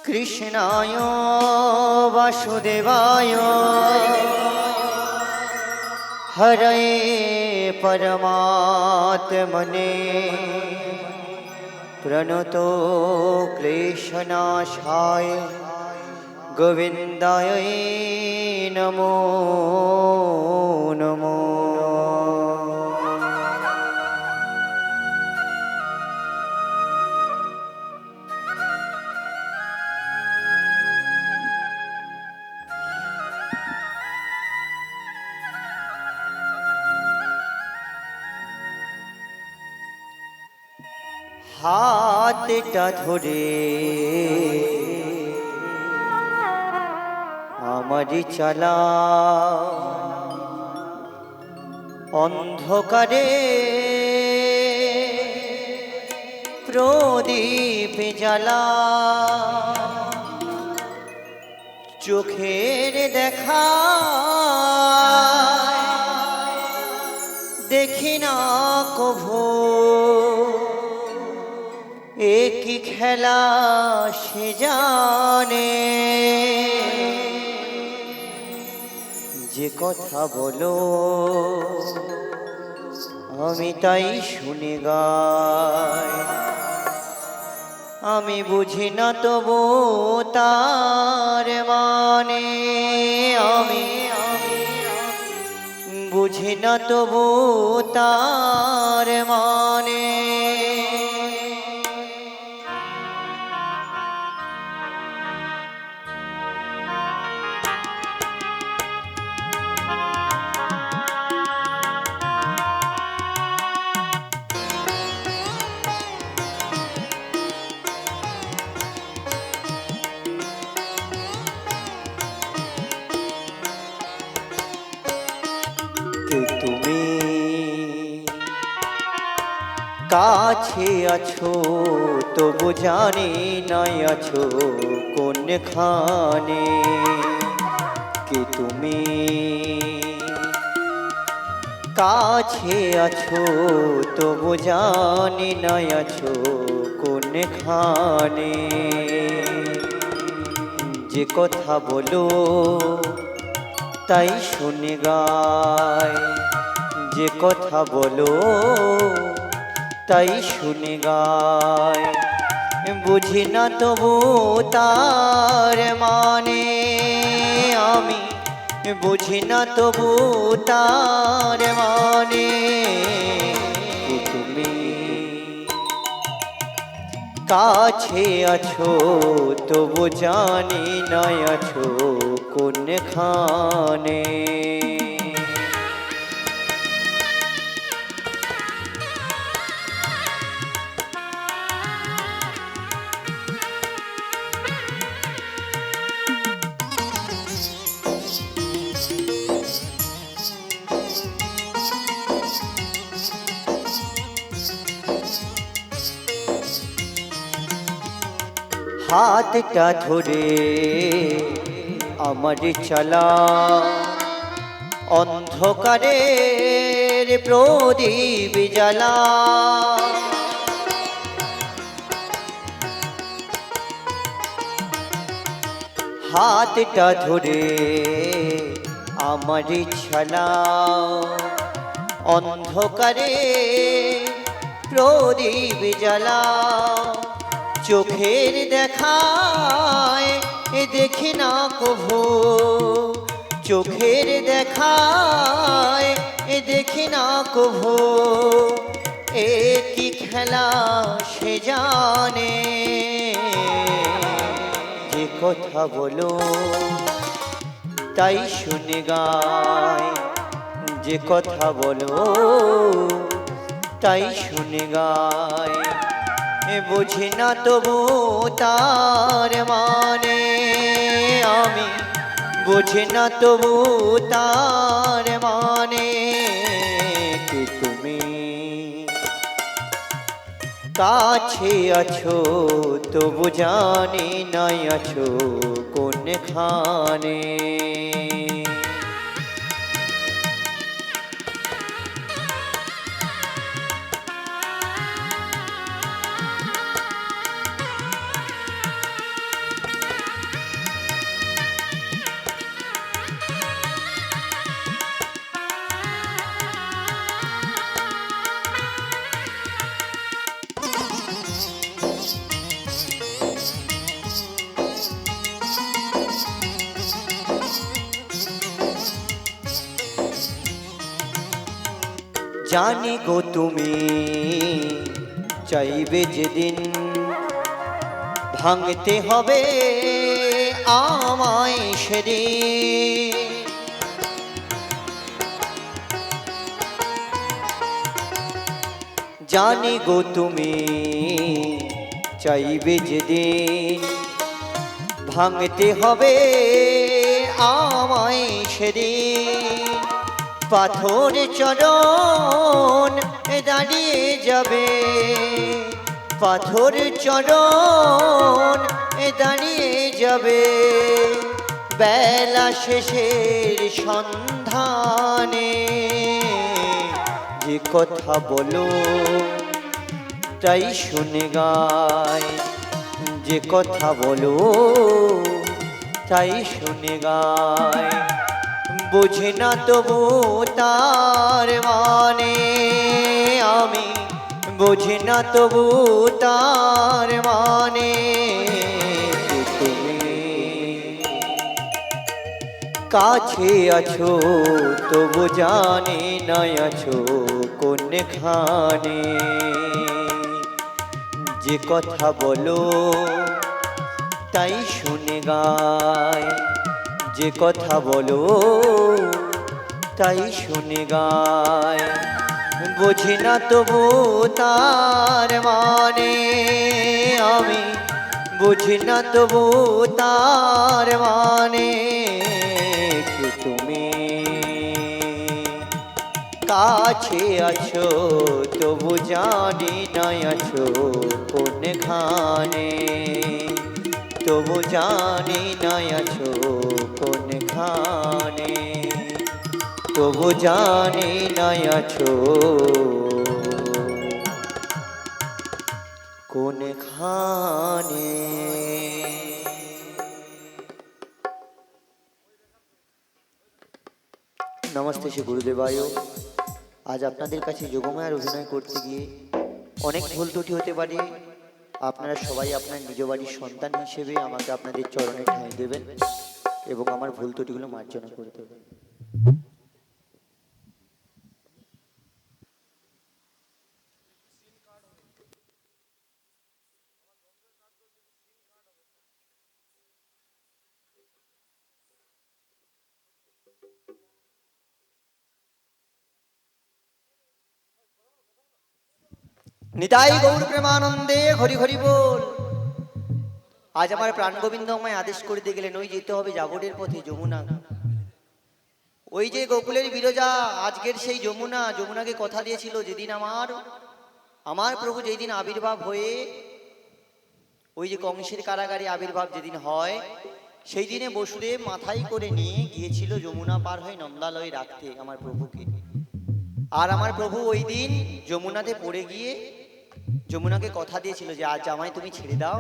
কৃষ্ণায় বাসুদেবায় হরে পরমাত্মনে প্রণতো ক্লেশনাশায় গোবিন্দায় নমো নমো। হাতটা ধরে আমারই চালা অন্ধকারে প্রদীপ জ্বালা চোখের দেখা দেখি না কভু একই খেলা সে জানে যে কথা বলো আমি তাই শুনে গাই। আমি বুঝি না তবু তার মানে আমি বুঝি না তবু তার মানে। তুমি কাছে আছো তবু জানি নাই আছো কোনখানে। কে তুমি কাছে আছো তবু জানি নাই আছো কোনখানে। যে কথা বলো তাই শুনে গায়, যে কথা বলো তাই শুনে গায়। বুঝি না তবু তার মানে আমি বুঝি না তবু তার মানে। তুমি কাছে আছো তবু জানি নাই আছো কোনখানে। হাতটা ধরে আমার চালা অন্ধকারের প্রদীপ জ্বালা। হাতটা ধরে আমার চালা অন্ধকারে প্রদীপ জ্বালা। চোখের দেখায় দেখি না কভু চোখের দেখায় দেখি না কভু একই খেলা সে জানে। যে কথা বলো তাই শুনে গায়, যে কথা বলো তাই শুনে গায়। বুঝি না তবু তার মানে আমি বুঝি না তবু তার মানে। কি তুমি কাছে আছো তবু জানি নাই আছো কোনখানে। জানি গো তুমি চাইবে যেদিন ভাঙতে হবে আমায় সেদিন। জানি গো তুমি চাইবে যেদিন ভাঙতে হবে আমায় সেদিন। পাথর চরণ দাঁড়িয়ে যাবে, পাথর চরণ দাঁড়িয়ে যাবে বেলা শেষের সন্ধানে। যে কথা বলো তাই শুনে গায়, যে কথা বলো তাই শুনে গায়। বুঝি না তবু তার মানে, আমি বুঝি না তবু তার মানে। তুমি কাছে আছো তবু জানি না আছো কোনখানে। যে কথা বলো তাই শুনে গায়, যে কথা বলো তাই শুনে গায়। বুঝি না তবু তার মানে, আমি বুঝি না তবু তার মানে। তুমি কাছে আছো তবু জানি না আছো কোনখানে, তবু জানি না আছো কোনখানে, তবু জানি না আছো কোনখানে। নমস্তে শ্রী গুরুদেবায়। আজ আপনাদের কাছে যোগমায়ার অভিনয় করতে গিয়ে অনেক ভুল ত্রুটি হতে পারে। আপনারা সবাই আপনার নিজ বাড়ির সন্তান হিসেবে আমাকে আপনাদের চরণে ঠাঁই দেবেন এবং আমার ভুল ত্রুটিগুলো মার্জনা করে দেবেন। নিতাই গৌর প্রেমানন্দে হরি হরি বল। আজ আমার প্রাণ গোবিন্দ আমায় আদেশ করতে গেলেন ওই যেতে হবে জাগরের পথে যমুনা। ওই যে গোকুলের বিরজা আজকের সেই যমুনা, যমুনাকে কথা দিয়েছিল যেদিন আমার প্রভু যেদিন আবির্ভাব হয়ে ওই যে কংসের কারাগারে আবির্ভাব যেদিন হয়, সেই দিনে বসুদেব মাথায় করে নিয়ে গিয়েছিল যমুনা পার হয়ে নন্দালয়ে রাখতে আমার প্রভুকে। আর আমার প্রভু ওই দিন যমুনাতে পড়ে গিয়ে যমুনাকে কথা দিয়েছিল যে আজ আমায় তুমি ছেড়ে দাও,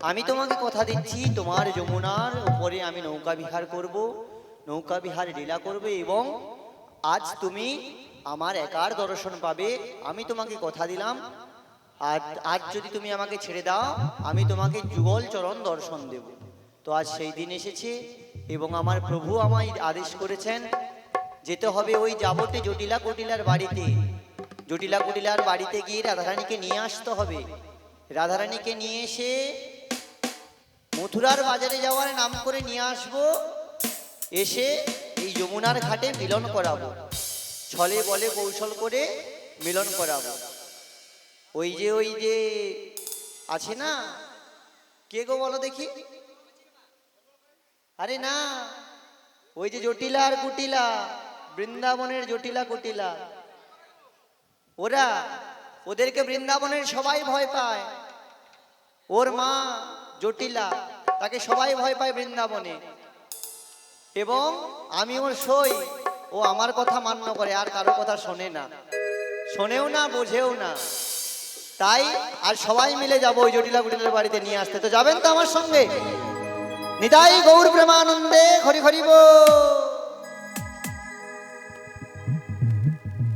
আমি তোমাকে কথা দিচ্ছি তোমার যমুনার উপরে আমি নৌকা বিহার করব, নৌকা বিহার লীলা করবে এবং আজ তুমি আমার একার দর্শন পাবে। আমি তোমাকে কথা দিলাম আর আজ যদি তুমি আমাকে ছেড়ে দাও আমি তোমাকে যুগল চরণ দর্শন দেব। তো আজ সেই দিন এসেছে এবং আমার প্রভু আমায় আদেশ করেছেন যেতে হবে ওই যাবতে জটিলা কুটিলার বাড়িতে। জটিলা কুটিলার বাড়িতে গিয়ে রাধারানীকে নিয়ে আসতে হবে। রাধারানীকে নিয়ে এসে মথুরার বাজারে যাওয়ার নাম করে নিয়ে আসবো, এসে এই যমুনার ঘাটে মিলন করাবো, ছলে বলে কৌশল করে মিলন করাবো। ওই যে আছে না, কে গো বলো দেখি? আরে না, ওই যে জটিলা আর কুটিলা, বৃন্দাবনের জটিলা কুটিলা, ওদেরকে বৃন্দাবনের সবাই ভয় পায়। ওর মা জটিলা, তাকে সবাই ভয় পায় বৃন্দাবনে। এবং আমি ওর সই, ও আমার কথা মান্য করে, আর কারো কথা শোনে না, শোনেও না, বোঝেও না। তাই আর সবাই মিলে যাবো ওই জটিলা কুটিলার বাড়িতে নিয়ে আসতে। তো যাবেন তো আমার সঙ্গে? নিতাই গৌর প্রেমানন্দে হরি হরি বল।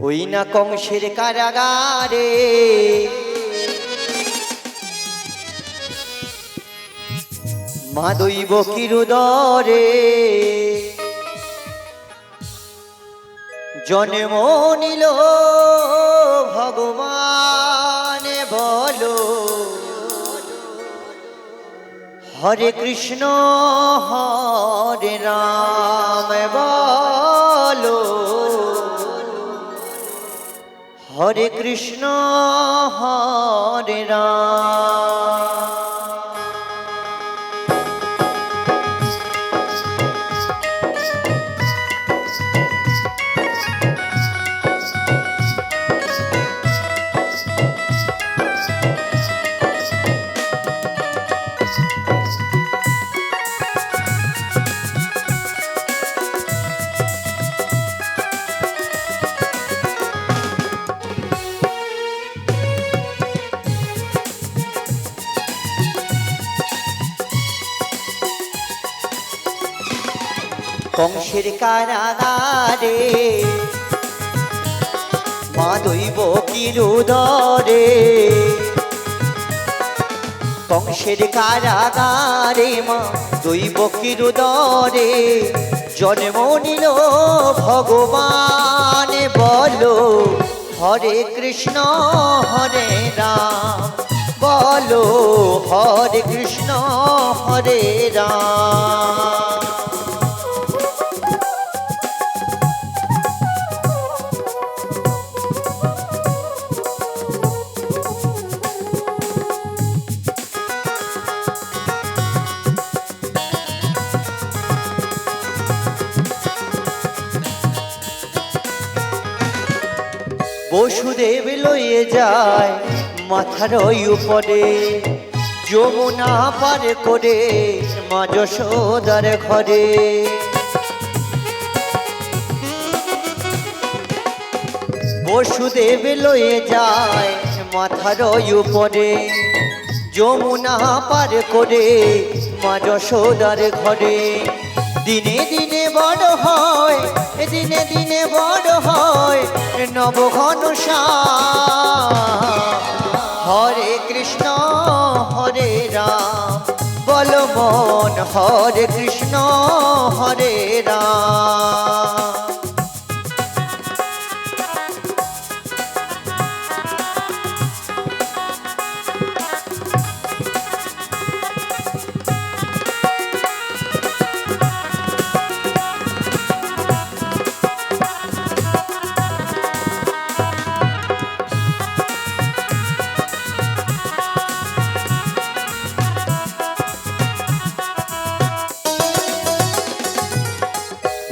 ওই না কংসের কারাগারে মা দৈব কিরুদরে জন্ম নিল ভগবান বলো হরে কৃষ্ণ হরে রাম বলো হরে কৃষ্ণ হরে রাম। কংসের কারাগারে মা দৈবকীর উদরে কংসের কারাগারে মা দৈবকীর উদরে জন্ম নিল ভগবান বলো হরে কৃষ্ণ হরে রাম বলো হরে কৃষ্ণ হরে রাম। বসুদেব লয়ে যায় মাথার উপরে যমুনা পার করে মা যশোদার ঘরে বসুদেব লয়ে যায় মাথার উপরে যমুনা পার করে মা যশোদার ঘরে দিনে দিনে বড় হয় দিনে দিনে বড় হয় নবঘনশ্যাম হরে কৃষ্ণ হরে রাম বল মন হরে কৃষ্ণ হরে রাম।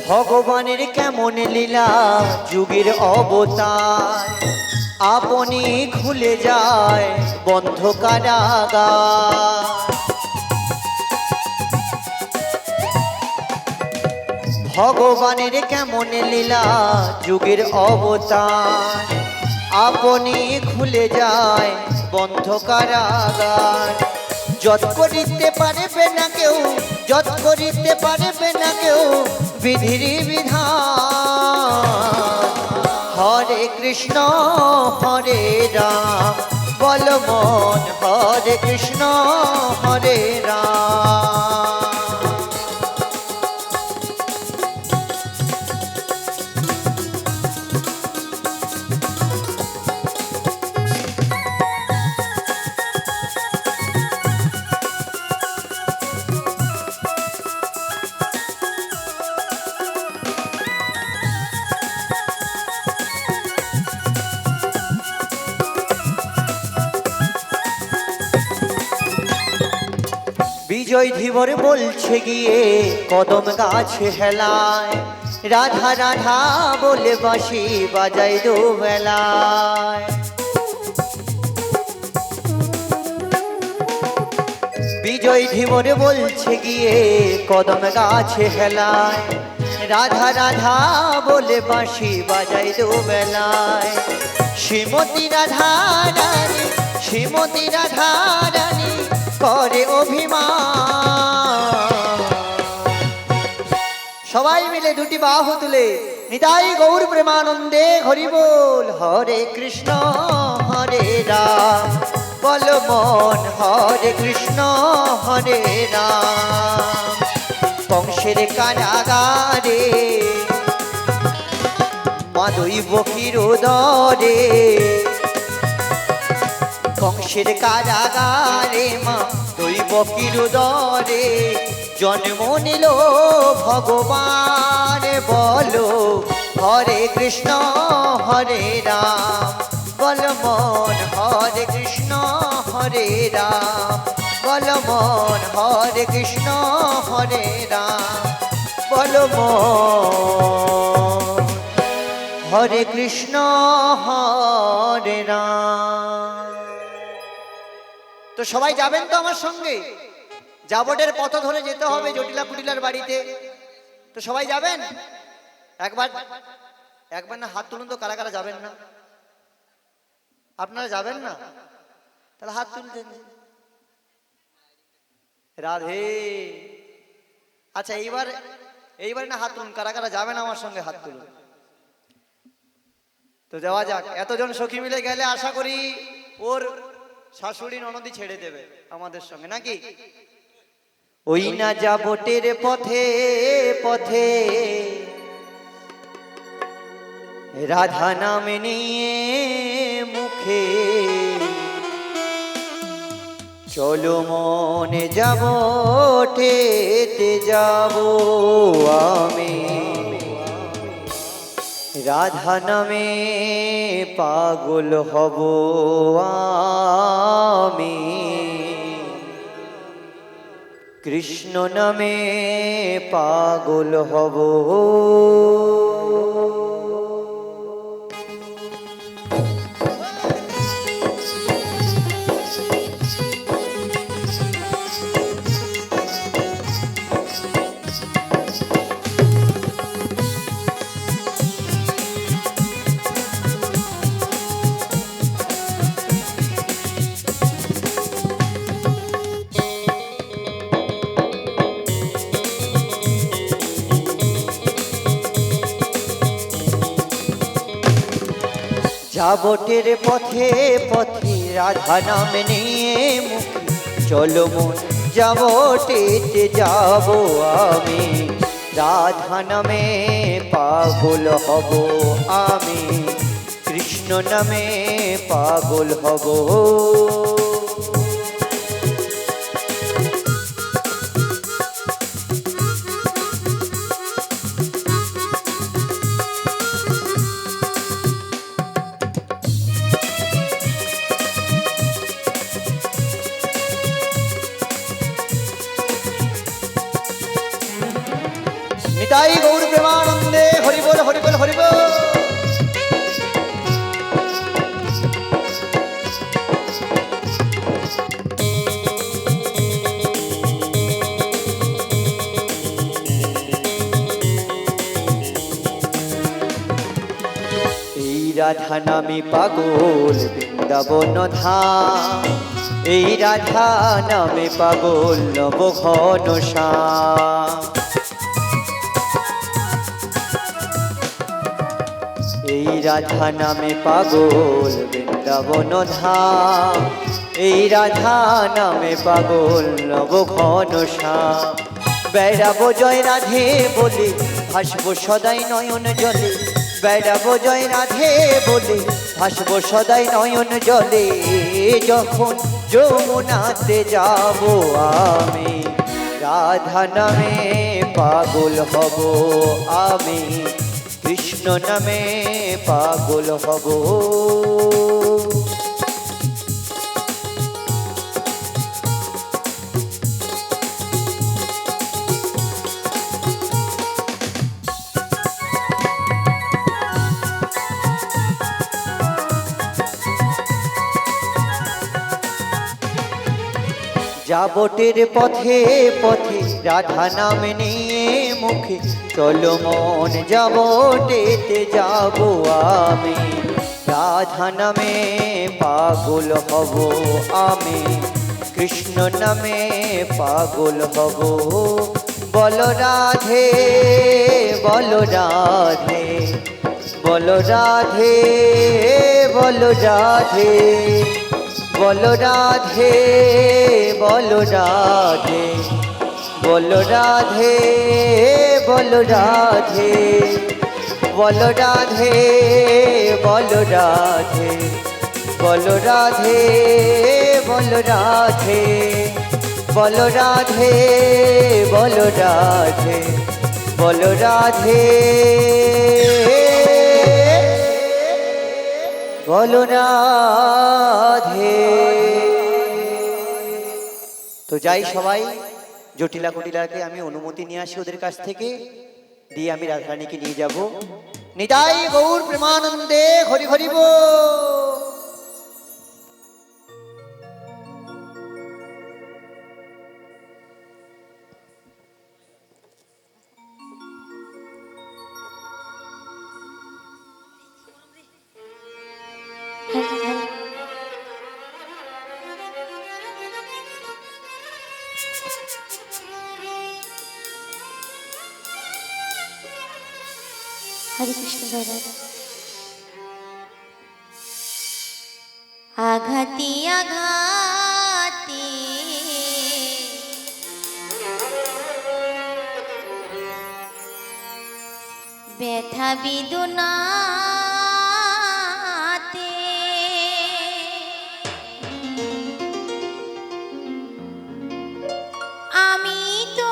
ভগবানের কেমন লীলা যুগের অবতার আপনি খুলে যায় বন্ধ কারাগার ভগবানের কেমন লীলা যুগের অবতার আপনি খুলে যায় বন্ধ কারাগার যত করিতে পারবে না কেউ যত করিতে পারবে না কেউ বিধির বিধান হরে কৃষ্ণ হরে রাম বল মন হরে কৃষ্ণ হরে রাম। বিজয় ধীবর বলছে গিয়ে কদম গাছে হেলায় রাধা রাধা বলে বাঁশি বাজাই দুবেলায় বিজয় ধীবর বলছে গিয়ে কদম গাছে হেলায় রাধা রাধা বলে বাঁশি বাজাই দুবেলায় শ্রীমতী রাধা রানী শ্রীমতী রাধা রানী করে অভিমান সবাই মিলে দুটি বাহু তুলে নিতাই গৌর প্রেমানন্দে হরি বল হরে কৃষ্ণ হরে রাম বল মন হরে কৃষ্ণ হরে রাম। কংসের কারাগারে মা দৈব কিরোদরে কংসের কারাগারে মা দৈব কিরোদরে জন্ম নিল ভগবান। বলো হরে কৃষ্ণ হরে রাম, বল মন হরে কৃষ্ণ হরে রাম, বল মন হরে কৃষ্ণ হরে রাম, বল মন হরে কৃষ্ণ হরে রাম। তো সবাই যাবেন তো আমার সঙ্গে? যাবটের পথ ধরে যেতে হবে জটিলা কুটিলার বাড়িতে। তো সবাই যাবেন? একবার একবার না হাত তুলুন তো, কারা কারা যাবেন না? আপনারা যাবেন না? তাহলে হাত তুলতেন। রাধে। আচ্ছা এইবার না হাত তুলুন, কারা কারা যাবেন আমার সঙ্গে হাত তুলুন। তো যাওয়া যাক। এতজন সখী মিলে গেলে আশা করি ওর শাশুড়ি ননদি ছেড়ে দেবে আমাদের সঙ্গে, নাকি? ওই না যাবটের পথে পথে রাধা নাম নিয়ে মুখে, চলো মনে যাবটেতে যাব আমি, রাধা নামে পাগল হব আমি, কৃষ্ণ নামে পাগল হব। যাবটের পথে পথে রাধা নাম নিয়ে মুখে, চলো মন যাবটেতে যাব আমি, রাধা নামে পাগল হব আমি, কৃষ্ণ নামে পাগল হব। নিতাই গৌর প্রেমানন্দে হরি বল হরি বল হরি বল। এই রাধা নামে পাগল বৃন্দাবন ধাম, এই রাধা নামে পাগল নব ঘন শ্যাম, এই রাধা নামে পাগল বৃন্দাবন ধাম, এই রাধা নামে পাগল নব ঘন শ্যাম। বেড়াবো জয় রাধে বলে ভাসবো সদাই নয়ন জলে, বেড়াবো জয় রাধে বলে ভাসবো সদাই নয়ন জলে, যখন যমুনাতে যাব আমি, রাধা নামে পাগল হব আমি, কৃষ্ণ নামে পাগল হব। যাবটের পথে পথে রাধা নাম নিয়ে মুখে, চলো মন যাবটেতে যাব আমি, রাধা নামে পাগল হব আমি, কৃষ্ণ নামে পাগল হব। বল রাধে বল রাধে, বল রাধে বল রাধে, বল রাধে বল রাধে, বল রাধে বল রাধে, বলো রাধে বলো রাধে বলো রাধে বলো রাধে বলো রাধে বলো রাধে বলো রাধে বলো রাধে। তো যাই সবাই, জটিলা কুটিলাকে আমি অনুমতি নিয়ে আসি ওদের কাছ থেকে, দিয়ে আমি রাধারানীকে নিয়ে যাব। নিতাই গৌর প্রেমানন্দে হরি হরি বল। হরে কৃষ্ণ জয়। আঘাতি আঘাতি ব্যথা বেদনাতে আমি তো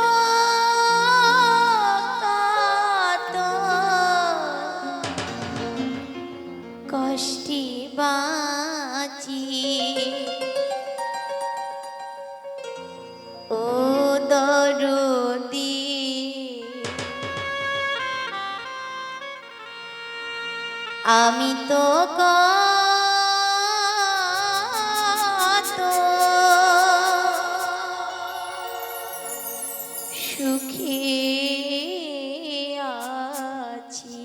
কষ্টে বাঁচি, ও দরদি আমি তো কত সুখে আছি।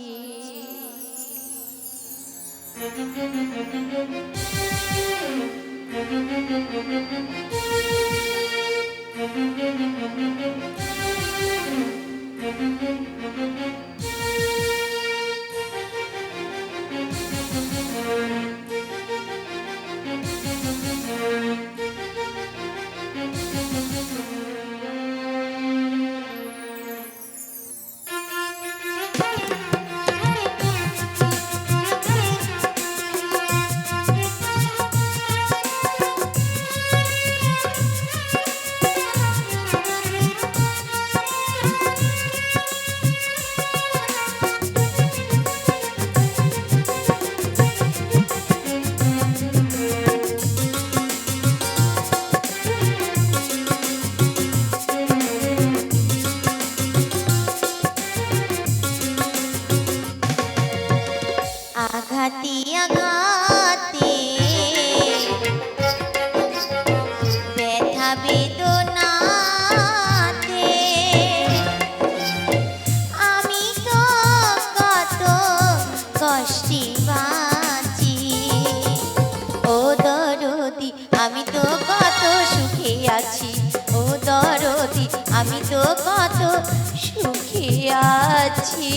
আঘাতি আঘাতি ব্যথা বেদনাতে আমি তো কত কষ্টে বাঁচি, ও দরদি আমি তো কত সুখে আছি, ও দরদি আমি তো কত সুখে আছি।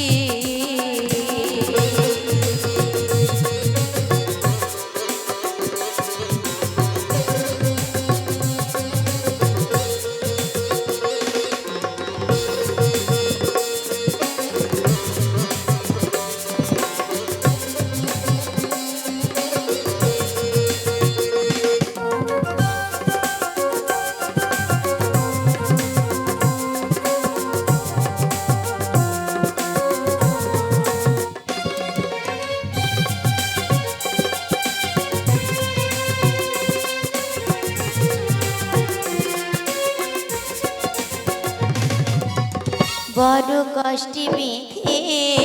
বড় কষ্টে বেঁধেছিলাম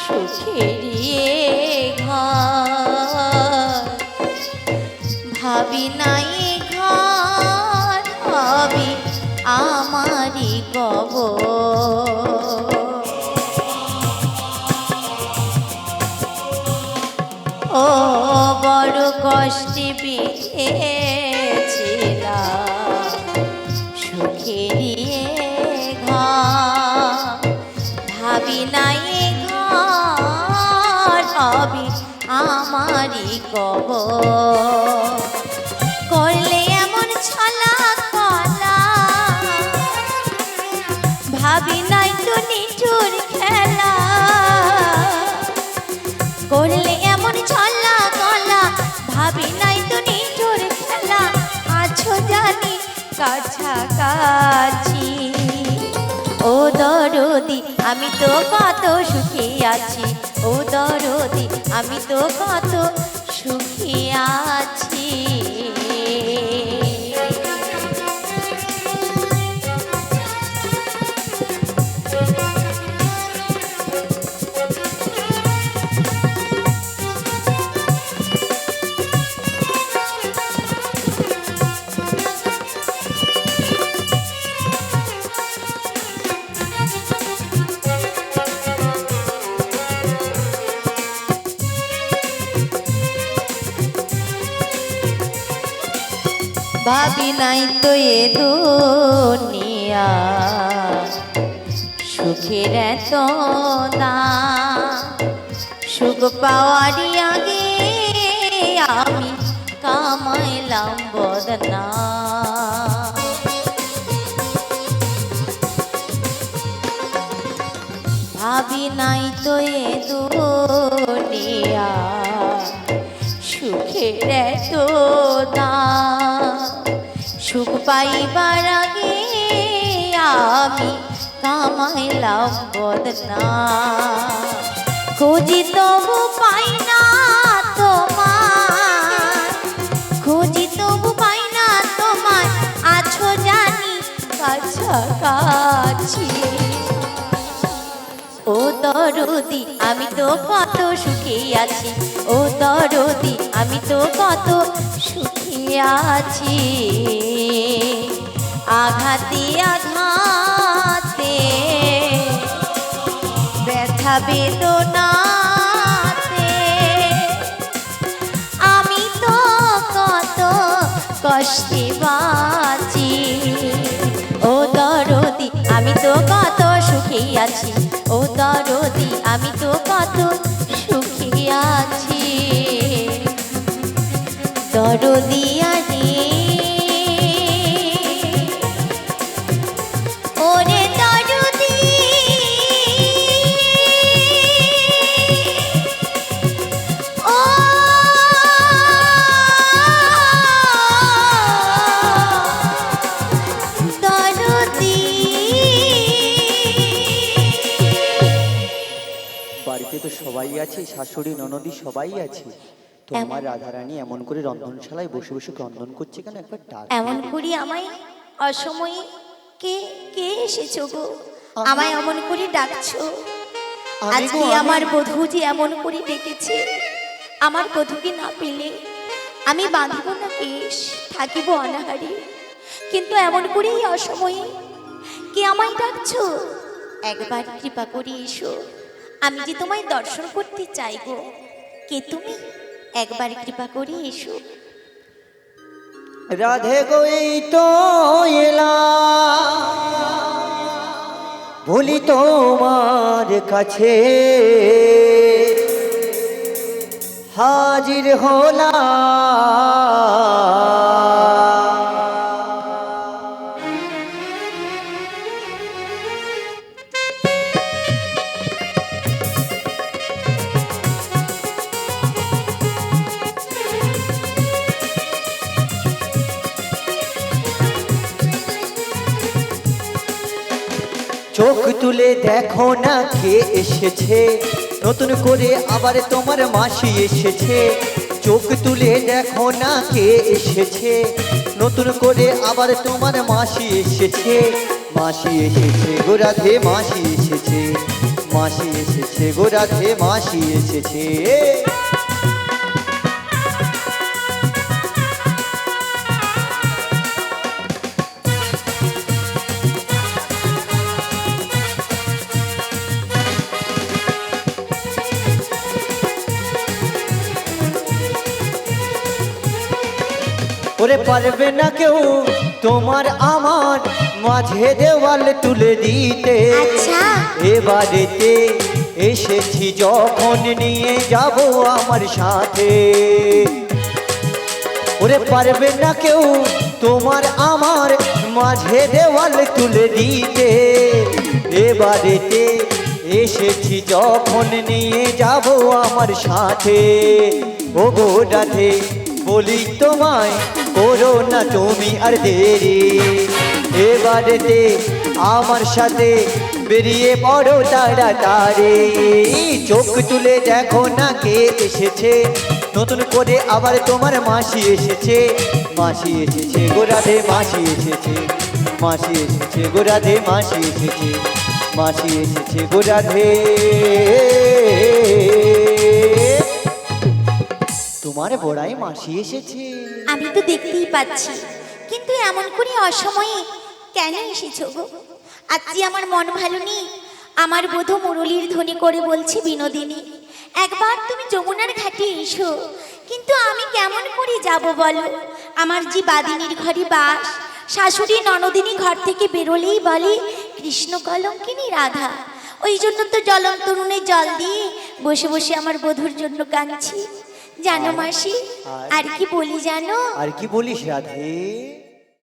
সুখের ঘর, ভাবি নাই ঘর হবে আমারই কবর। ও বড় কষ্টে বেঁধেছিলাম সুখের ঘর, ভাবি নাই ঘর হবে আমারই কবর। করলে এমন ছলা কলা ভাবি নাই তো কাছাকাছি। ও দরদি আমি তো কত সুখী আছি, ও দরদি আমি তো কত সুখী আছি। ভাবি নাই তো এ দুনিয়া সুখের এত দাম, সুখ পাওয়ারই আগে আমি কামাইলাম বদনাম। ভাবি নাই তো এ দুনিয়া সুখের এত দাম, সুখ পাইবার আগে আমি কামাইলাম বদনাম। খুঁজি তবু পাই না তোমার, খুঁজি তবু পাই না তোমার, আছো জানি কাছাকাছি। ও দরদি আমি তো কত সুখী আছি, ও দরদি আমি তো কত সুখী আছি। আঘাতে আঘাতে ব্যথা বেদনাতে আমি তো কত কষ্টে বাঁচি। ও দরদি আমি তো কত সুখী আছি, ও দরদি আমি তো কত সুখী আছি। দরদি আনি ওরে দরদি, ও দরদি। বাড়িতে তো সবাই আছে, শাশুড়ি ননদি সবাই আছে, তোমার রাধারানী এমন করে রন্ধনশালায় বসে বসে রন্ধন করছে কেন? একবার ডাক। এমন করি আমায় অসময়ে কে কে এসেছো গো, আমায় এমন করে ডাকছো? আজকে আমার বধূ যে এমন করে ডেকেছে, আমার বধূকে না পেলে আমি বাঁধব না কেশ, থাকিব অনাহারে, কিন্তু এমন করেই অসময়ে কে আমায় ডাকছো? একবার কৃপা করে এসো, আমি যে তোমায় দর্শন করতে চাই গো। কে তুমি? একবার কৃপা করে এসো। রাধে গো এই তো এলাম, ভুলি তোমার কাছে হাজির হলাম। চোখ তুলে দেখো না কে এসেছে, নতুন করে আবার তোমার মাসি এসেছে। চোখ তুলে দেখো না কে এসেছে, নতুন করে আবার তোমার মাসি এসেছে। মাসি এসেছে গো রাধে, মাসি এসেছে, মাসি এসেছে গো রাধে, মাসি এসেছে। ওরে পারবে না কেউ তোমার আমার মাঝে দেওয়াল তুলে দিতে। আচ্ছা। এবারেতে এসেছি যখন নিয়ে যাব আমার সাথে। ওরে পারবে না কেউ তোমার আমার মাঝে দেওয়াল তুলে দিতে। এবারেতে এসেছি যখন নিয়ে যাব আমার সাথে। ও গো রাধে, বলি তোমায় করো না তুমি আর দেরি, এবারেতে আমার সাথে বেরিয়ে পড়ো তাড়াতাড়ি। চোখ তুলে দেখো না কে এসেছে, নতুন করে আবার তোমার মাসি এসেছে। মাসি এসেছে গো রাধে, মাসি এসেছে, মাসি এসেছে গো রাধে, মাসি এসেছে, মাসি এসেছে গো রাধে। তোমার বড়াই মাসি এসেছে। আমি তো দেখতেই পাচ্ছি, কিন্তু এমন করে অসময়ে কেন এসেছো গো? আজকে আমার মন ভালো নেই। আমার বধূ মুরলীর ধ্বনি করে বলছে বিনোদিনী, একবার তুমি যমুনার ঘাটে এসো। কিন্তু আমি কেমন করে যাব বলো? আমার যে বাদিনীর ঘরে বাস, শাশুড়ি ননদিনী ঘর থেকে বেরোলেই বলে কৃষ্ণ কলঙ্কিনী রাধা। ওই জন্য তো জ্বলন্ত নুনে জল দিয়ে বসে বসে আমার বধূর জন্য কাঁদছি। জানো মাসি, আর কি বলি জানো? আর কি বলিস রাধে?